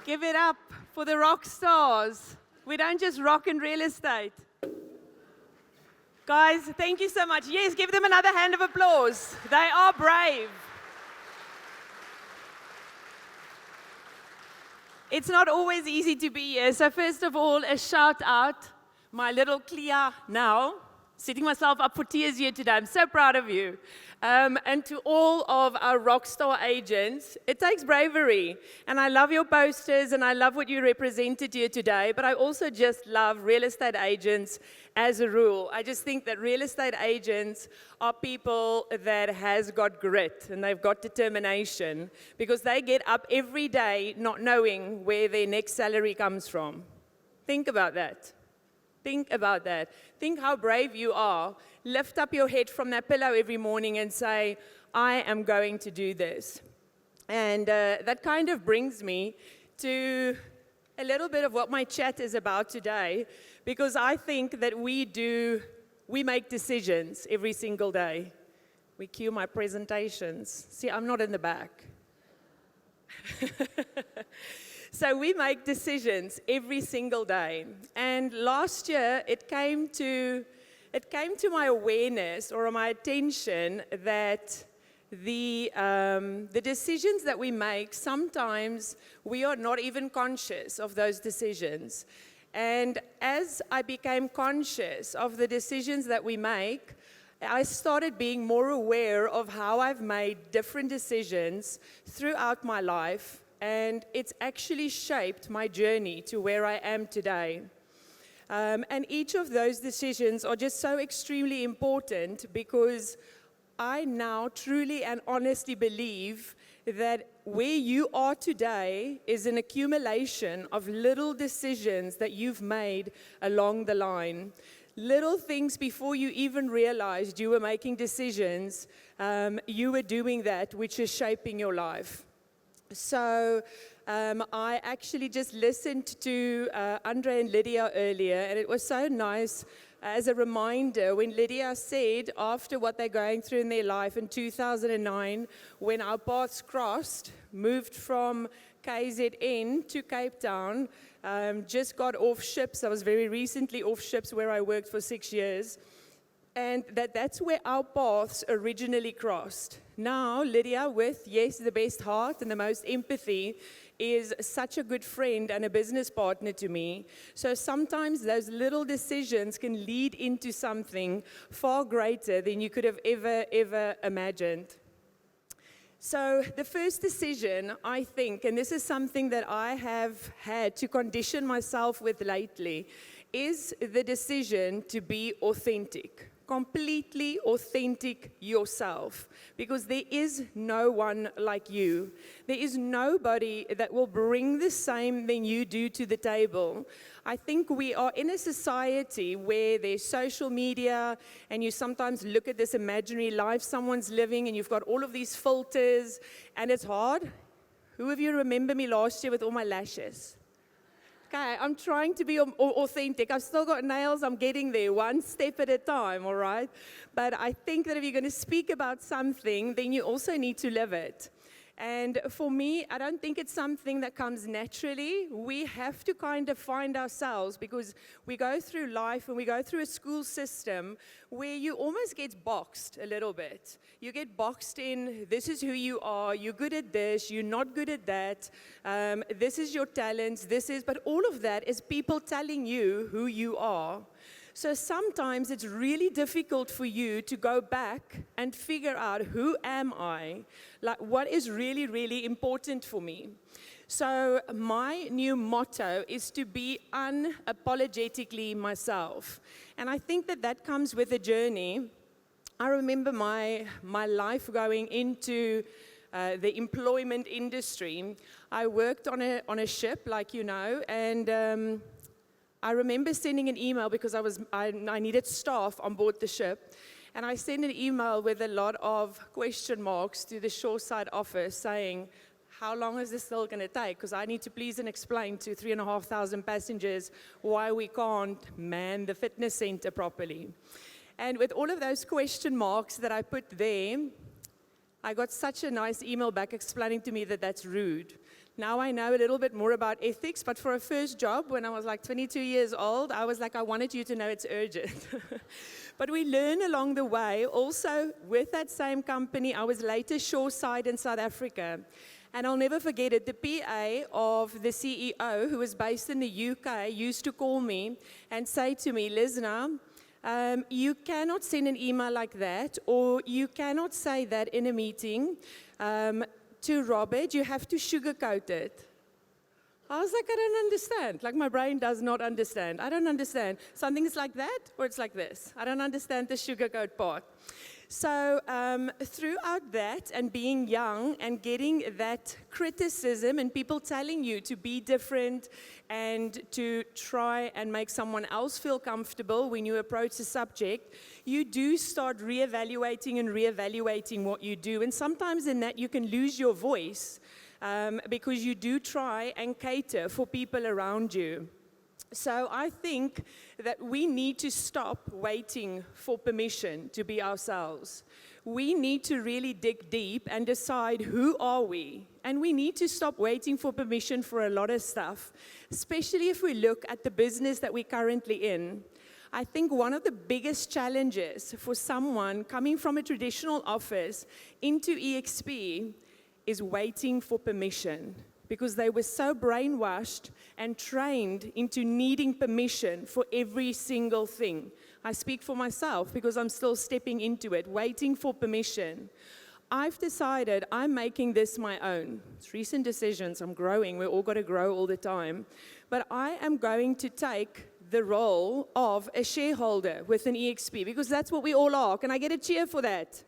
Give it up for the rock stars. We don't just rock in real estate. Guys, thank you so much. Yes, give them another hand of applause. They are brave. It's not always easy to be here. So first of all, a shout out, my little Clea now, setting myself up for tears here today. I'm so proud of you. And to all of our rockstar agents, it takes bravery. And I love your posters and I love what you represented here today. But I also just love real estate agents as a rule. I just think that real estate agents are people that has got grit and they've got determination because they get up every day not knowing where their next salary comes from. Think about that. Think about that. Think how brave you are. Lift up your head from that pillow every morning and say, I am going to do this. And that kind of brings me to a little bit of what my chat is about today, because I think that we make decisions every single day. We cue my presentations. See, I'm not in the back. So we make decisions every single day. And last year, it came to my awareness or my attention that the decisions that we make, sometimes we are not even conscious of those decisions. And as I became conscious of the decisions that we make, I started being more aware of how I've made different decisions throughout my life. And it's actually shaped my journey to where I am today. And each of those decisions are just so extremely important because I now truly and honestly believe that where you are today is an accumulation of little decisions that you've made along the line. Little things before you even realized you were making decisions, you were doing that, which is shaping your life. So I actually just listened to Andre and Lydia earlier, and it was so nice as a reminder when Lydia said after what they're going through in their life in 2009, when our paths crossed, moved from KZN to Cape Town, just got off ships. I was very recently off ships where I worked for 6 years. And that's where our paths originally crossed. Now, Lydia, with, yes, the best heart and the most empathy, is such a good friend and a business partner to me. So sometimes those little decisions can lead into something far greater than you could have ever imagined. So the first decision, I think, and this is something that I have had to condition myself with lately, is the decision to be authentic. Completely authentic yourself, because there is no one like you. There is nobody that will bring the same than you do to the table. I think we are in a society where there's social media and you sometimes look at this imaginary life someone's living and you've got all of these filters and it's hard. Who of you remember me last year with all my lashes? Okay, I'm trying to be authentic. I've still got nails. I'm getting there one step at a time, all right? But I think that if you're going to speak about something, then you also need to live it. And for me, I don't think it's something that comes naturally. We have to kind of find ourselves because we go through life and we go through a school system where you almost get boxed a little bit. You get boxed in, this is who you are, you're good at this, you're not good at that, this is your talents, but all of that is people telling you who you are. So sometimes it's really difficult for you to go back and figure out who am I, like what is really, really important for me. So my new motto is to be unapologetically myself. And I think that comes with a journey. I remember my life going into the employment industry. I worked on a ship, like you know, and I remember sending an email because I needed staff on board the ship, and I sent an email with a lot of question marks to the shoreside office saying, how long is this still going to take? Because I need to please and explain to 3,500 passengers why we can't man the fitness center properly. And with all of those question marks that I put there, I got such a nice email back explaining to me that that's rude. Now I know a little bit more about ethics, but for a first job, when I was like 22 years old, I was like, I wanted you to know it's urgent. But we learn along the way. Also, with that same company, I was later shoreside in South Africa. And I'll never forget it. The PA of the CEO, who was based in the UK, used to call me and say to me, Lizna, you cannot send an email like that, or you cannot say that in a meeting to Robert. You have to sugarcoat it. I was like, I don't understand. Like, my brain does not understand. I don't understand. Something is like that, or it's like this. I don't understand the sugarcoat part. So throughout that and being young and getting that criticism and people telling you to be different and to try and make someone else feel comfortable when you approach the subject, you do start reevaluating what you do. And sometimes in that you can lose your voice because you do try and cater for people around you. So I think that we need to stop waiting for permission to be ourselves. We need to really dig deep and decide, who are we? And we need to stop waiting for permission for a lot of stuff, especially if we look at the business that we're currently in. I think one of the biggest challenges for someone coming from a traditional office into EXP is waiting for permission, because they were so brainwashed and trained into needing permission for every single thing. I speak for myself because I'm still stepping into it, waiting for permission. I've decided I'm making this my own. It's recent decisions, I'm growing, we're all got to grow all the time. But I am going to take the role of a shareholder within EXP, because that's what we all are. Can I get a cheer for that?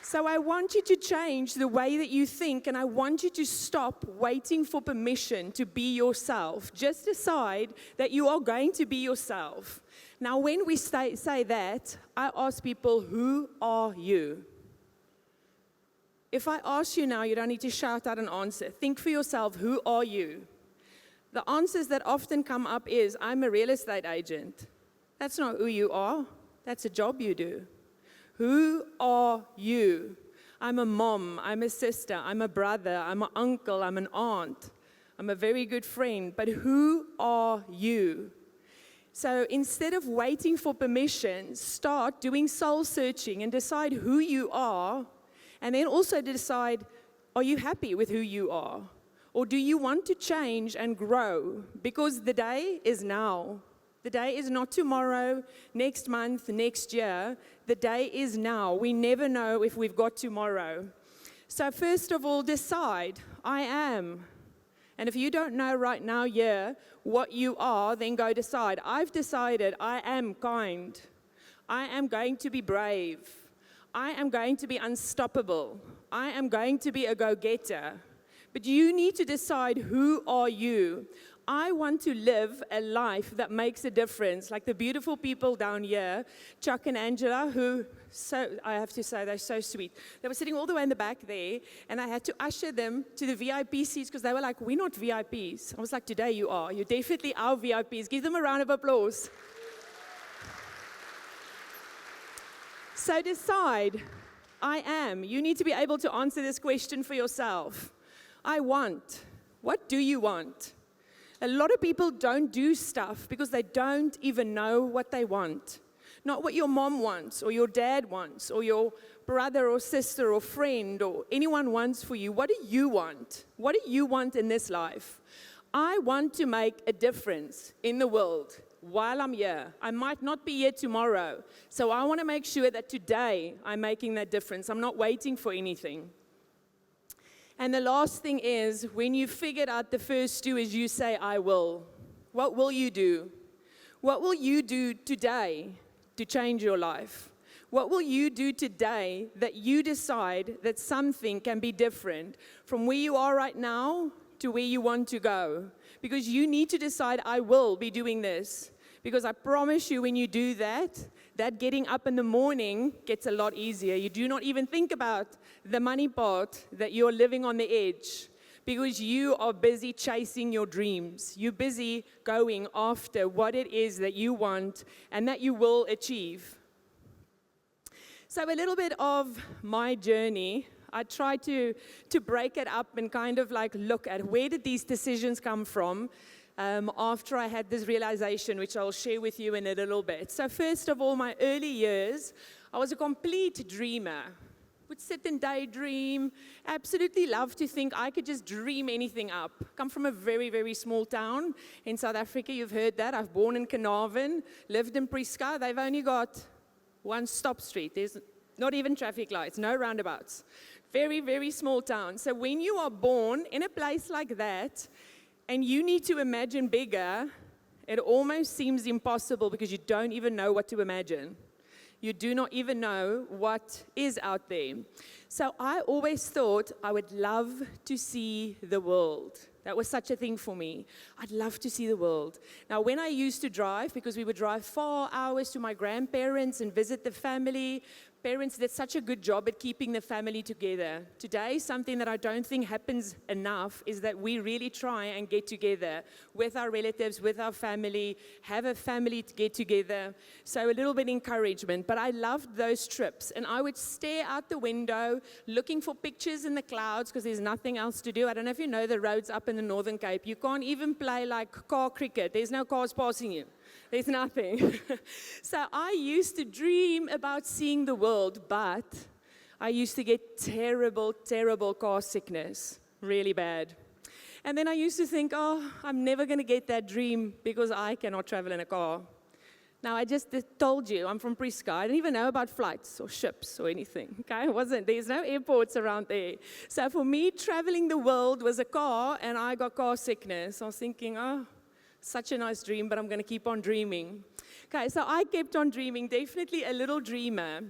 So I want you to change the way that you think, and I want you to stop waiting for permission to be yourself. Just decide that you are going to be yourself. Now, when we say that, I ask people, who are you? If I ask you now, you don't need to shout out an answer. Think for yourself, who are you? The answers that often come up is, I'm a real estate agent. That's not who you are. That's a job you do. Who are you? I'm a mom, I'm a sister, I'm a brother, I'm an uncle, I'm an aunt, I'm a very good friend, but who are you? So instead of waiting for permission, start doing soul searching and decide who you are, and then also decide, are you happy with who you are? Or do you want to change and grow? Because the day is now. The day is not tomorrow, next month, next year. The day is now. We never know if we've got tomorrow. So first of all, decide, I am. And if you don't know right now, what you are, then go decide. I've decided I am kind. I am going to be brave. I am going to be unstoppable. I am going to be a go-getter. But you need to decide, who are you? I want to live a life that makes a difference, like the beautiful people down here, Chuck and Angela, who, I have to say, they're so sweet. They were sitting all the way in the back there, and I had to usher them to the VIP seats because they were like, we're not VIPs. I was like, today you are. You're definitely our VIPs. Give them a round of applause. So decide, I am. You need to be able to answer this question for yourself. I want. What do you want? A lot of people don't do stuff because they don't even know what they want. Not what your mom wants, or your dad wants, or your brother or sister or friend or anyone wants for you. What do you want? What do you want in this life? I want to make a difference in the world while I'm here. I might not be here tomorrow. So I want to make sure that today I'm making that difference. I'm not waiting for anything. And the last thing is, when you figured out the first two, is you say, I will. What will you do? What will you do today to change your life? What will you do today that you decide that something can be different from where you are right now to where you want to go? Because you need to decide, I will be doing this. Because I promise you, when you do that, that getting up in the morning gets a lot easier. You do not even think about the money part, that you're living on the edge, because you are busy chasing your dreams. You're busy going after what it is that you want and that you will achieve. So a little bit of my journey. I try to break it up and kind of like look at where did these decisions come from after I had this realization, which I'll share with you in a little bit. So first of all, my early years, I was a complete dreamer. Would sit and daydream, absolutely love to think I could just dream anything up. Come from a very, very small town in South Africa, you've heard that. I've born in Carnarvon, lived in Prieska. They've only got one stop street. There's not even traffic lights, no roundabouts. Very, very small town. So when you are born in a place like that, and you need to imagine bigger, it almost seems impossible because you don't even know what to imagine. You do not even know what is out there. So I always thought I would love to see the world. That was such a thing for me. I'd love to see the world. Now, when I used to drive, because we would drive 4 hours to my grandparents and visit the family, parents did such a good job at keeping the family together. Today, something that I don't think happens enough is that we really try and get together with our relatives, with our family, have a family get together. So a little bit encouragement. But I loved those trips. And I would stare out the window looking for pictures in the clouds because there's nothing else to do. I don't know if you know the roads up in the Northern Cape. You can't even play like car cricket. There's no cars passing you. There's nothing. So I used to dream about seeing the world, but I used to get terrible, terrible car sickness, really bad. And then I used to think, oh, I'm never going to get that dream because I cannot travel in a car. Now, I just told you, I'm from Prieska. I didn't even know about flights or ships or anything, okay? There's no airports around there. So for me, traveling the world was a car, and I got car sickness. I was thinking, oh, such a nice dream, but I'm going to keep on dreaming. Okay, so I kept on dreaming, definitely a little dreamer.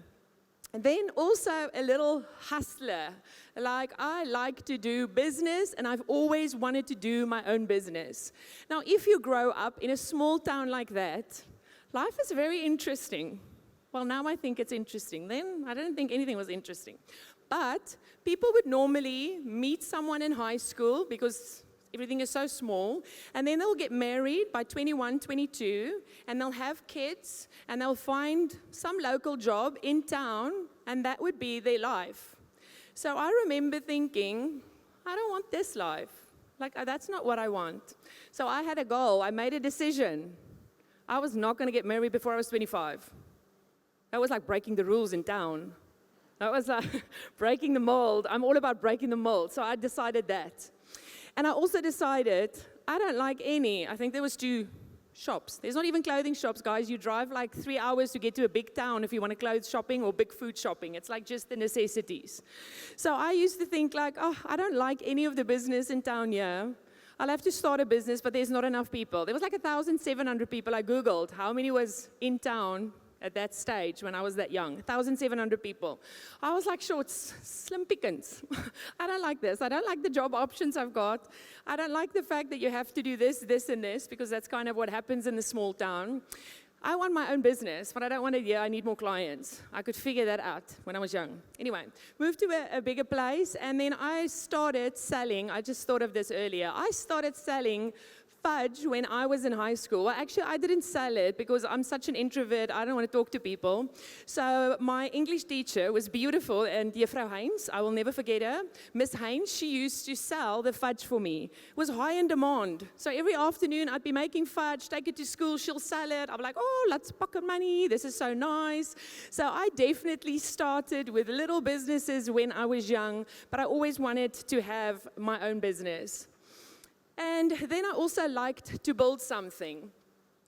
And then also a little hustler. Like, I like to do business, and I've always wanted to do my own business. Now, if you grow up in a small town like that, life is very interesting. Well, now I think it's interesting. Then I didn't think anything was interesting. But people would normally meet someone in high school because everything is so small, and then they'll get married by 21, 22, and they'll have kids, and they'll find some local job in town, and that would be their life. So I remember thinking, I don't want this life. Like, that's not what I want. So I had a goal. I made a decision. I was not going to get married before I was 25. That was like breaking the rules in town. That was like breaking the mold. I'm all about breaking the mold, so I decided that. And I also decided I don't like any. I think there was 2 shops. There's not even clothing shops, guys. You drive like 3 hours to get to a big town if you want to clothes shopping or big food shopping. It's like just the necessities. So I used to think like, oh, I don't like any of the business in town here. I'll have to start a business, but there's not enough people. There was like 1,700 people. I Googled how many was in town at that stage when I was that young, 1,700 people. I was like, sure, it's slim pickings. I don't like this. I don't like the job options I've got. I don't like the fact that you have to do this, this, and this, because that's kind of what happens in the small town. I want my own business, but I don't want it here. I need more clients. I could figure that out when I was young. Anyway, moved to a bigger place, and then I started selling. I just thought of this earlier. I started selling fudge when I was in high school. Well, actually, I didn't sell it because I'm such an introvert. I don't want to talk to people. So my English teacher was beautiful, and Juffrou Heinz, I will never forget her. Miss Heinz, she used to sell the fudge for me. It was high in demand. So every afternoon, I'd be making fudge, take it to school, she'll sell it. I'd be like, oh, let's pocket money. This is so nice. So I definitely started with little businesses when I was young, but I always wanted to have my own business. And then I also liked to build something,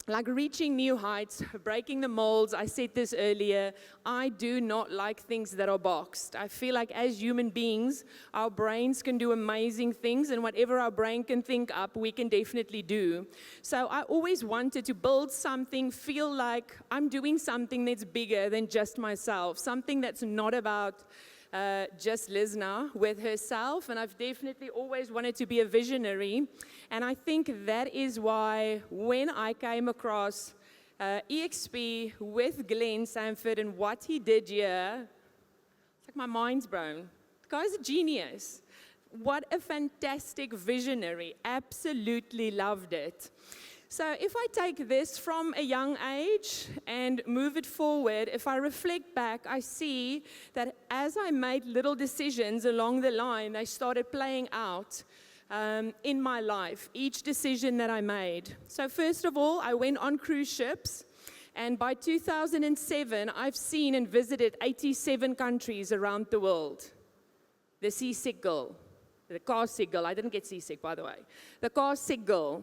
like reaching new heights, breaking the molds. I said this earlier. I do not like things that are boxed. I feel like as human beings, our brains can do amazing things, and whatever our brain can think up, we can definitely do. So I always wanted to build something, feel like I'm doing something that's bigger than just myself, something that's not about just Lizna with herself, and I've definitely always wanted to be a visionary, and I think that is why when I came across EXP with Glenn Sanford and what he did here, it's like my mind's blown. The guy's a genius. What a fantastic visionary. Absolutely loved it. So if I take this from a young age and move it forward, if I reflect back, I see that as I made little decisions along the line, they started playing out in my life, each decision that I made. So first of all, I went on cruise ships, and by 2007, I've seen and visited 87 countries around the world. The seasick girl. The car sick girl. I didn't get seasick, by the way. The car sick girl.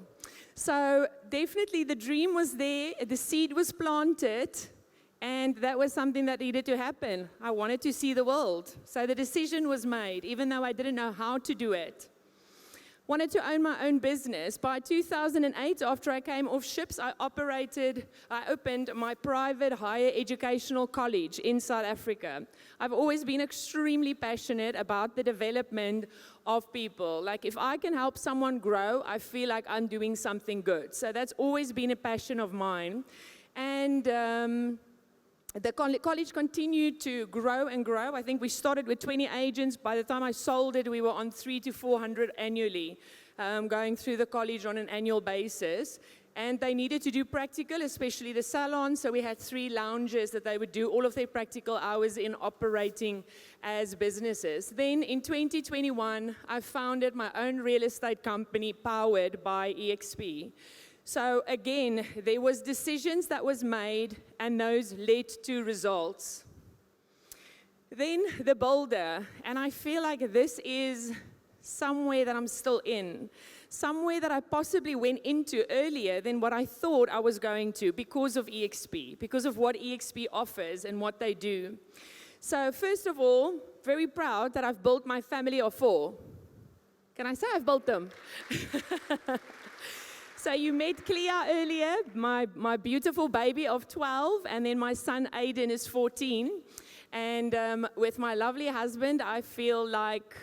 So definitely the dream was there, the seed was planted, and that was something that needed to happen. I wanted to see the world. So the decision was made, even though I didn't know how to do it. Wanted to own my own business. By 2008, after I came off ships, I opened my private higher educational college in South Africa. I've always been extremely passionate about the development of people. Like, if I can help someone grow, I feel like I'm doing something good. So that's always been a passion of mine. And the college continued to grow and grow. I think we started with 20 agents. By the time I sold it, we were on 300 to 400 annually, going through the college on an annual basis. And they needed to do practical, especially the salon. So we had 3 lounges that they would do all of their practical hours in operating as businesses. Then in 2021, I founded my own real estate company powered by EXP. So again, there was decisions that was made, and those led to results. Then the builder, and I feel like this is somewhere that I'm still in, somewhere that I possibly went into earlier than what I thought I was going to because of EXP, because of what EXP offers and what they do. So first of all, very proud that I've built my family of 4. Can I say I've built them? So you met Clea earlier, my beautiful baby of 12, and then my son Aiden is 14. And with my lovely husband, I feel like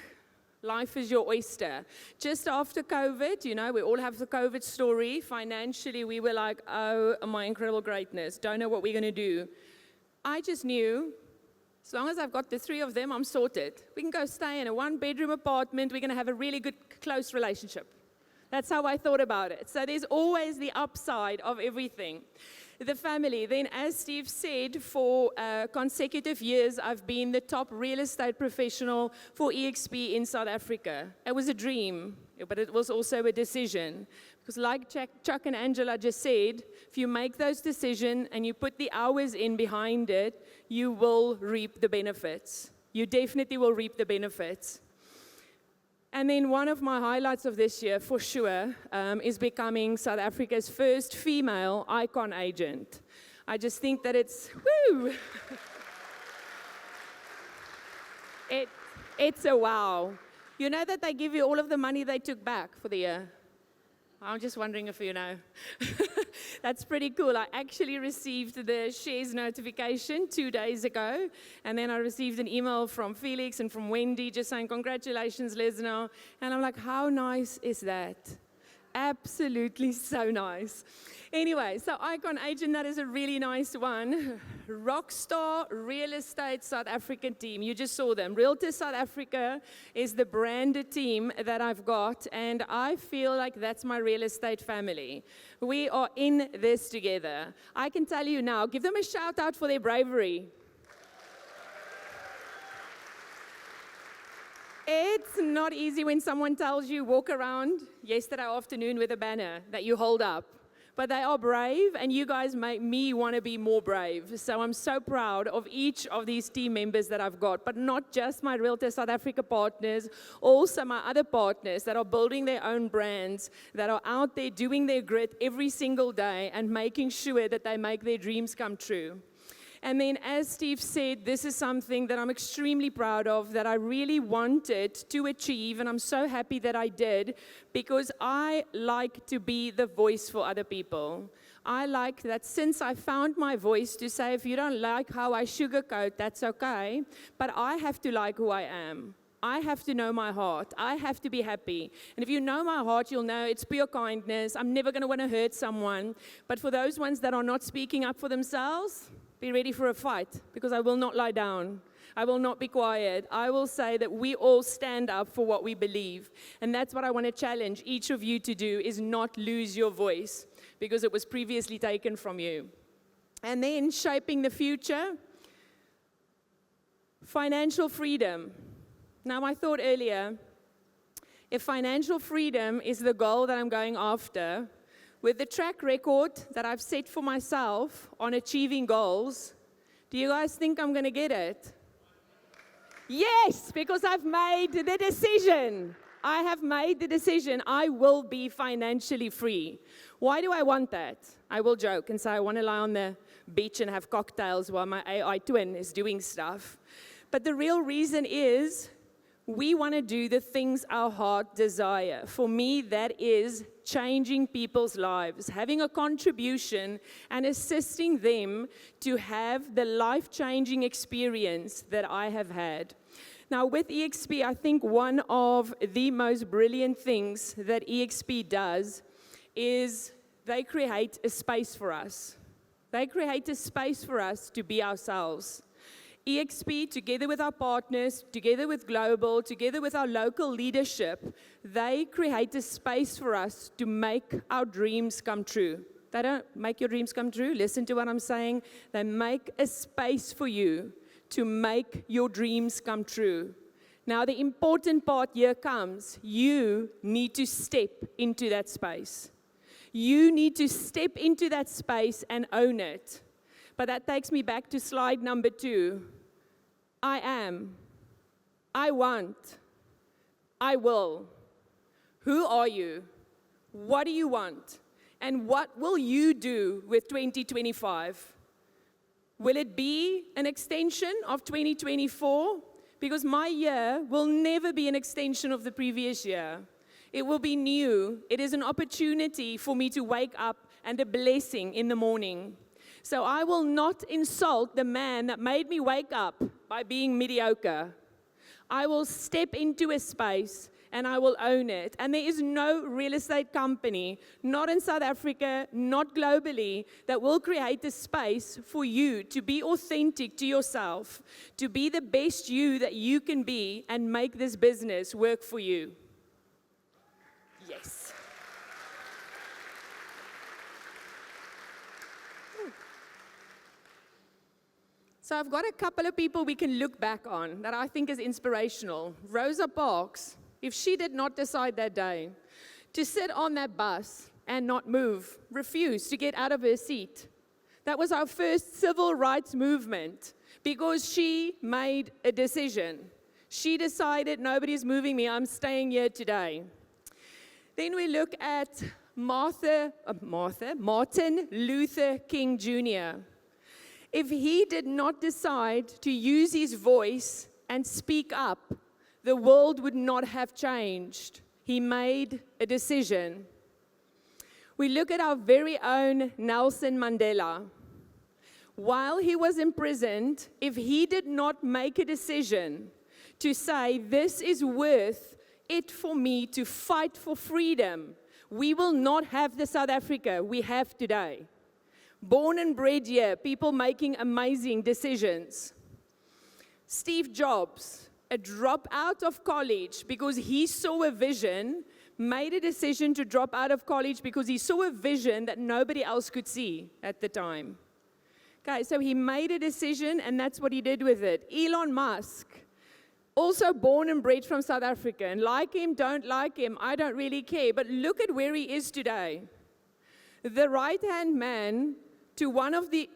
life is your oyster. Just after COVID, you know, we all have the COVID story. Financially, we were like, oh, my incredible greatness. Don't know what we're going to do. I just knew, as long as I've got the 3 of them, I'm sorted. We can go stay in a 1-bedroom apartment. We're going to have a really good, close relationship. That's how I thought about it. So there's always the upside of everything. The family. Then, as Steve said, for consecutive years, I've been the top real estate professional for EXP in South Africa. It was a dream, but it was also a decision. Because like Chuck and Angela just said, if you make those decisions and you put the hours in behind it, you will reap the benefits. You definitely will reap the benefits. And then one of my highlights of this year, for sure, is becoming South Africa's first female icon agent. I just think that it's, woo! It's a wow. You know that they give you all of the money they took back for the year? I'm just wondering if you know. That's pretty cool. I actually received the shares notification 2 days ago, and then I received an email from Felix and from Wendy just saying, congratulations, Lizna. And I'm like, how nice is that? Absolutely so nice. Anyway, so Icon Agent, that is a really nice one. Rockstar Real Estate South African team. You just saw them. Realty South Africa is the branded team that I've got, and I feel like that's my real estate family. We are in this together. I can tell you now, give them a shout out for their bravery. It's not easy when someone tells you walk around yesterday afternoon with a banner that you hold up. But they are brave, and you guys make me want to be more brave. So I'm so proud of each of these team members that I've got, but not just my Realty South Africa partners, also my other partners that are building their own brands, that are out there doing their grit every single day and making sure that they make their dreams come true. And then, as Steve said, this is something that I'm extremely proud of, that I really wanted to achieve, and I'm so happy that I did, because I like to be the voice for other people. I like that since I found my voice to say, if you don't like how I sugarcoat, that's okay, but I have to like who I am. I have to know my heart. I have to be happy. And if you know my heart, you'll know it's pure kindness. I'm never going to want to hurt someone. But for those ones that are not speaking up for themselves, be ready for a fight, because I will not lie down. I will not be quiet. I will say that we all stand up for what we believe. And that's what I want to challenge each of you to do, is not lose your voice. because it was previously taken from you. And then shaping the future, financial freedom. Now, I thought earlier, if financial freedom is the goal that I'm going after, with the track record that I've set for myself on achieving goals, do you guys think I'm going to get it? Yes, because I've made the decision. I have made the decision. I will be financially free. Why do I want that? I will joke and say I want to lie on the beach and have cocktails while my AI twin is doing stuff. But the real reason is we want to do the things our heart desire. For me, that is changing people's lives, having a contribution and assisting them to have the life-changing experience that I have had. Now, with EXP, I think one of the most brilliant things that EXP does is they create a space for us. They create a space for us to be ourselves. EXP, together with our partners, together with Global, together with our local leadership, they create a space for us to make our dreams come true. They don't make your dreams come true. Listen to what I'm saying. They make a space for you to make your dreams come true. Now, the important part here comes. You need to step into that space. You need to step into that space and own it. But that takes me back to slide number 2. I am. I want. I will. Who are you? What do you want? And what will you do with 2025? Will it be an extension of 2024? Because my year will never be an extension of the previous year. It will be new. It is an opportunity for me to wake up and a blessing in the morning. So I will not insult the man that made me wake up by being mediocre. I will step into a space and I will own it. And there is no real estate company, not in South Africa, not globally, that will create a space for you to be authentic to yourself, to be the best you that you can be and make this business work for you. Yes. So I've got a couple of people we can look back on that I think is inspirational. Rosa Parks, if she did not decide that day to sit on that bus and not move, refuse to get out of her seat, that was our first civil rights movement because she made a decision. She decided, nobody's moving me, I'm staying here today. Then we look at Martin Luther King Jr. If he did not decide to use his voice and speak up, the world would not have changed. He made a decision. We look at our very own Nelson Mandela. While he was imprisoned, if he did not make a decision to say, this is worth it for me to fight for freedom, we will not have the South Africa we have today. Born and bred here, people making amazing decisions. Steve Jobs, a dropout of college because he saw a vision, made a decision to drop out of college because he saw a vision that nobody else could see at the time. Okay, so he made a decision and that's what he did with it. Elon Musk, also born and bred from South Africa, and like him, don't like him, I don't really care, but look at where he is today. The right-hand man to one of the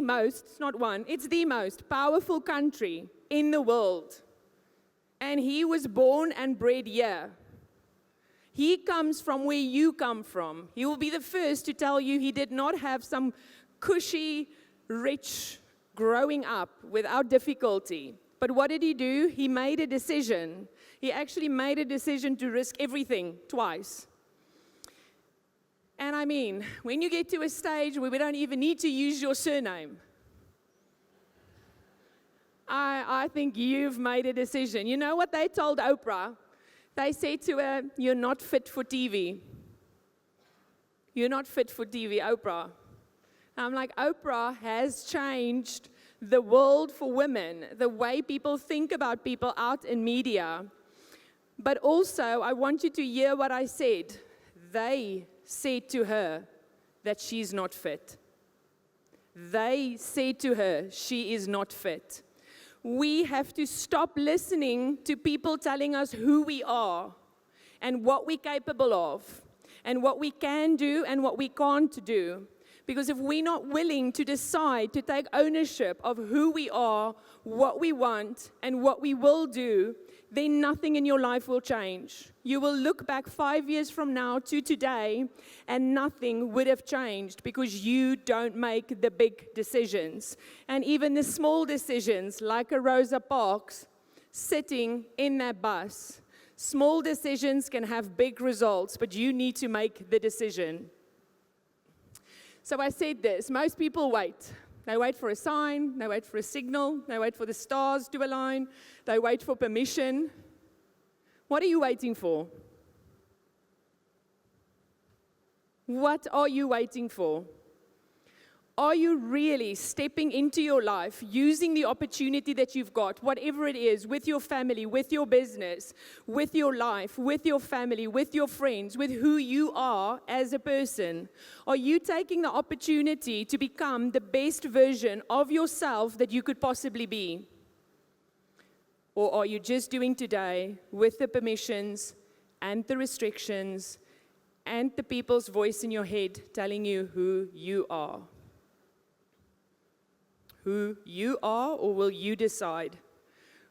most, it's not one, it's the most powerful country in the world. And he was born and bred here. He comes from where you come from. He will be the first to tell you he did not have some cushy, rich growing up without difficulty. But what did he do? He made a decision. He actually made a decision to risk everything twice. And I mean, when you get to a stage where we don't even need to use your surname, I think you've made a decision. You know what they told Oprah? They said to her, you're not fit for TV. You're not fit for TV, Oprah. And I'm like, Oprah has changed the world for women, the way people think about people out in media. But also, I want you to hear what I said. They said to her, that she's not fit. They said to her, she is not fit. We have to stop listening to people telling us who we are and what we're capable of and what we can do and what we can't do. Because if we're not willing to decide to take ownership of who we are, what we want, and what we will do, then nothing in your life will change. You will look back 5 years from now to today, and nothing would have changed because you don't make the big decisions. And even the small decisions, like a Rosa Parks sitting in that bus, small decisions can have big results, but you need to make the decision. So I said this, most people wait. They wait for a sign, they wait for a signal, they wait for the stars to align, they wait for permission. What are you waiting for? What are you waiting for? Are you really stepping into your life, using the opportunity that you've got, whatever it is, with your family, with your business, with your life, with your family, with your friends, with who you are as a person? Are you taking the opportunity to become the best version of yourself that you could possibly be? Or are you just doing today with the permissions and the restrictions and the people's voice in your head telling you who you are? Who you are, or will you decide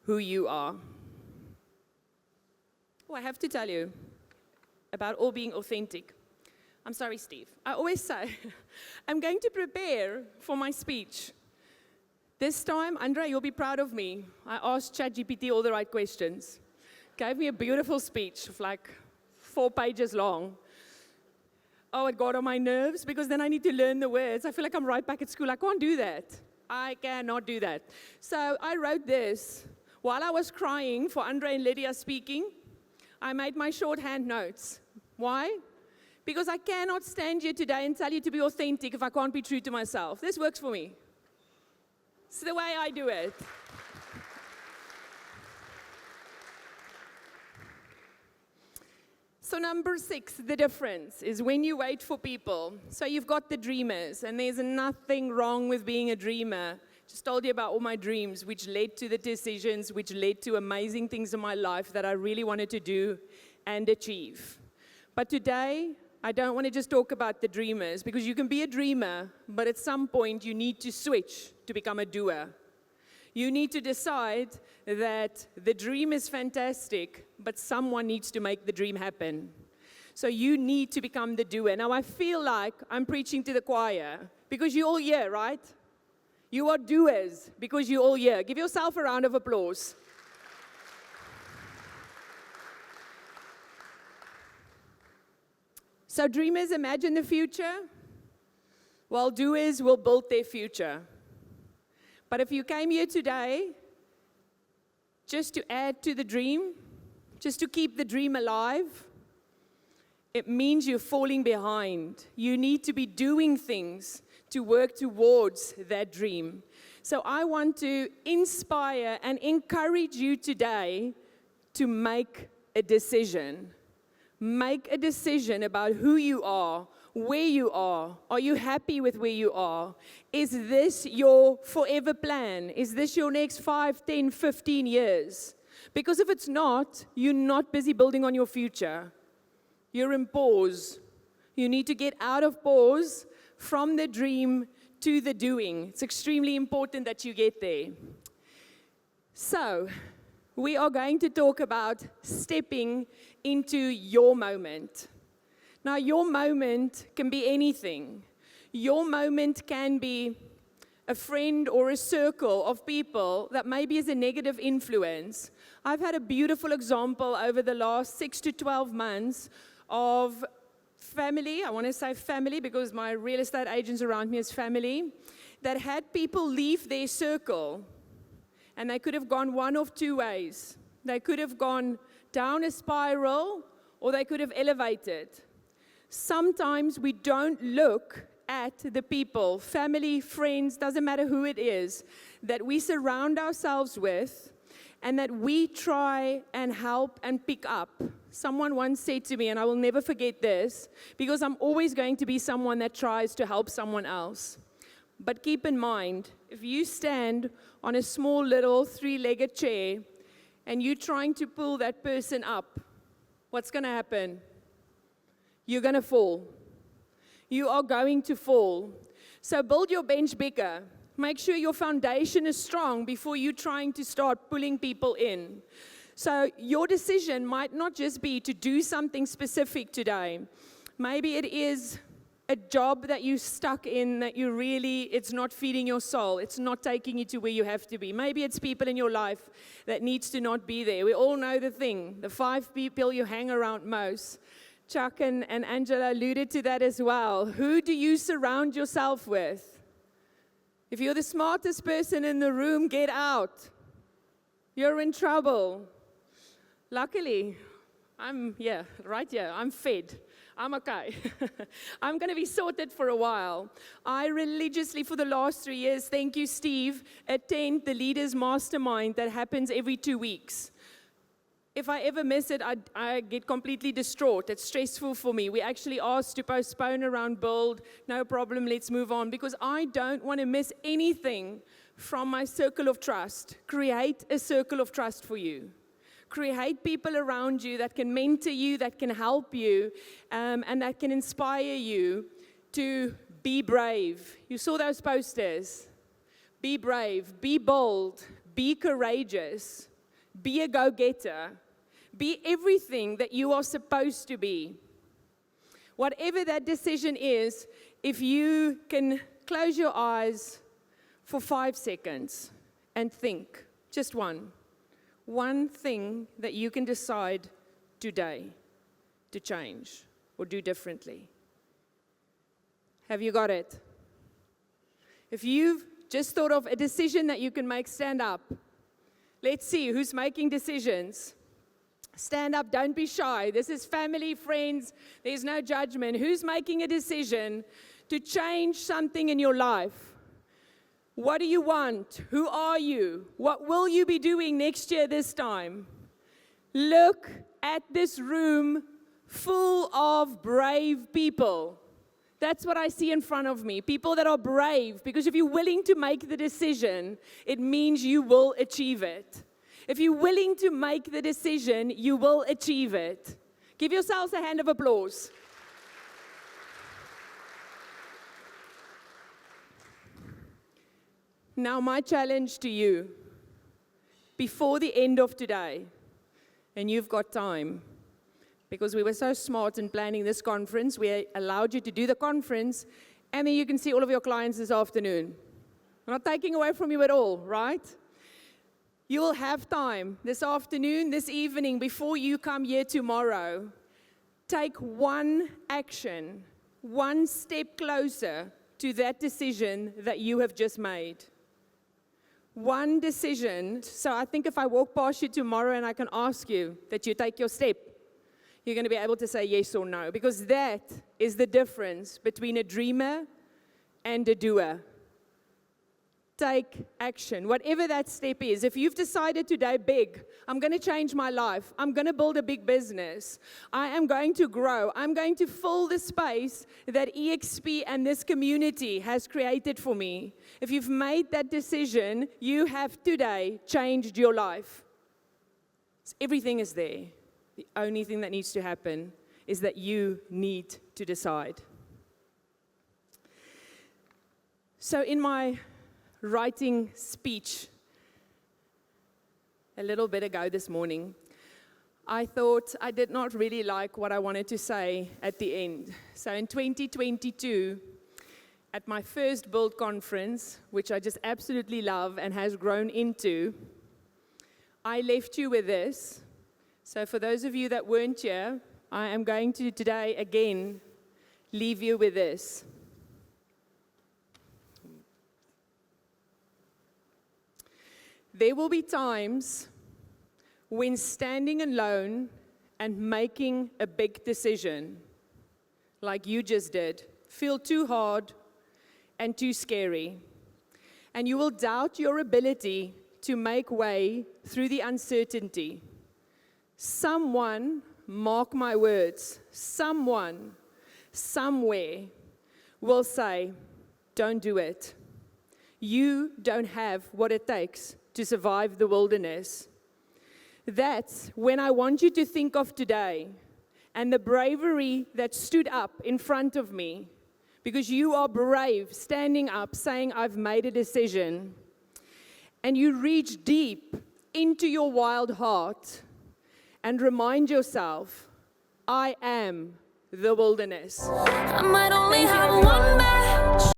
who you are? Oh, I have to tell you about all being authentic. I'm sorry, Steve. I always say, I'm going to prepare for my speech. This time, Andre, you'll be proud of me. I asked ChatGPT all the right questions. Gave me a beautiful speech of like 4 pages long. Oh, it got on my nerves because then I need to learn the words. I feel like I'm right back at school. I can't do that. I cannot do that. So I wrote this while I was crying for Andre and Lydia speaking. I made my shorthand notes. Why? Because I cannot stand here today and tell you to be authentic if I can't be true to myself. This works for me. It's the way I do it. So number 6, the difference is when you wait for people. So you've got the dreamers, and there's nothing wrong with being a dreamer. Just told you about all my dreams, which led to the decisions, which led to amazing things in my life that I really wanted to do and achieve. But today, I don't want to just talk about the dreamers, because you can be a dreamer, but at some point you need to switch to become a doer. You need to decide that the dream is fantastic, but someone needs to make the dream happen. So you need to become the doer. Now, I feel like I'm preaching to the choir, because you're all here, right? You are doers, because you're all here. Give yourself a round of applause. So dreamers imagine the future, while doers will build their future. But if you came here today just to add to the dream, just to keep the dream alive, it means you're falling behind. You need to be doing things to work towards that dream. So I want to inspire and encourage you today to make a decision. Make a decision about who you are, where you are. Are you happy with where you are? Is this your forever plan? Is this your next 5, 10, 15 years? Because if it's not, you're not busy building on your future. You're in pause. You need to get out of pause from the dream to the doing. It's extremely important that you get there. So, we are going to talk about stepping into your moment. Now, your moment can be anything. Your moment can be a friend or a circle of people that maybe is a negative influence. I've had a beautiful example over the last 6 to 12 months of family. I want to say family because my real estate agents around me is family, that had people leave their circle. And they could have gone one of 2 ways. They could have gone down a spiral, or they could have elevated. Sometimes we don't look at the people, family, friends, doesn't matter who it is, that we surround ourselves with, and that we try and help and pick up. Someone once said to me, and I will never forget this, because I'm always going to be someone that tries to help someone else. But keep in mind, if you stand on a small little 3-legged chair and you're trying to pull that person up, what's going to happen? You're going to fall. You are going to fall. So build your bench bigger. Make sure your foundation is strong before you're trying to start pulling people in. So your decision might not just be to do something specific today. Maybe it is a job that you're stuck in that it's not feeding your soul. It's not taking you to where you have to be. Maybe it's people in your life that needs to not be there. We all know the 5 people you hang around most. Chuck and Angela alluded to that as well. Who do you surround yourself with? If you're the smartest person in the room, get out. You're in trouble. Luckily, I'm fed. I'm okay. I'm going to be sorted for a while. I religiously, for the last 3 years, thank you, Steve, attend the Leaders Mastermind that happens every 2 weeks. If I ever miss it, I get completely distraught. It's stressful for me. We actually asked to postpone around build. No problem, let's move on. Because I don't want to miss anything from my circle of trust. Create a circle of trust for you. Create people around you that can mentor you, that can help you, and that can inspire you to be brave. You saw those posters. Be brave, be bold, be courageous, be a go-getter, be everything that you are supposed to be. Whatever that decision is, if you can close your eyes for 5 seconds and think, just one thing that you can decide today to change or do differently. Have you got it? If you've just thought of a decision that you can make, stand up. Let's see who's making decisions. Stand up, don't be shy. This is family, friends, there's no judgment. Who's making a decision to change something in your life? What do you want? Who are you? What will you be doing next year this time? Look at this room full of brave people. That's what I see in front of me. People that are brave, because if you're willing to make the decision, it means you will achieve it. If you're willing to make the decision, you will achieve it. Give yourselves a hand of applause. Now, my challenge to you, before the end of today, and you've got time, because we were so smart in planning this conference, we allowed you to do the conference, and then you can see all of your clients this afternoon. We're not taking away from you at all, right? You will have time this afternoon, this evening, before you come here tomorrow. Take one action, one step closer to that decision that you have just made. One decision. So I think if I walk past you tomorrow and I can ask you that you take your step, you're going to be able to say yes or no, because that is the difference between a dreamer and a doer. Take action, whatever that step is. If you've decided today big, I'm going to change my life, I'm going to build a big business, I am going to grow, I'm going to fill the space that EXP and this community has created for me. If you've made that decision, you have today changed your life. Everything is there. The only thing that needs to happen is that you need to decide. So in my writing speech a little bit ago this morning, I thought I did not really like what I wanted to say at the end. So in 2022, at my first Build conference, which I just absolutely love and has grown into, I left you with this. So for those of you that weren't here, I am going to today again leave you with this. There will be times when standing alone and making a big decision, like you just did, feel too hard and too scary. And you will doubt your ability to make way through the uncertainty, someone, mark my words, someone, somewhere will say, don't do it. You don't have what it takes to survive the wilderness. That's when I want you to think of today and the bravery that stood up in front of me, because you are brave, standing up, saying, I've made a decision. And you reach deep into your wild heart and remind yourself, I am the wilderness. I might only have one match,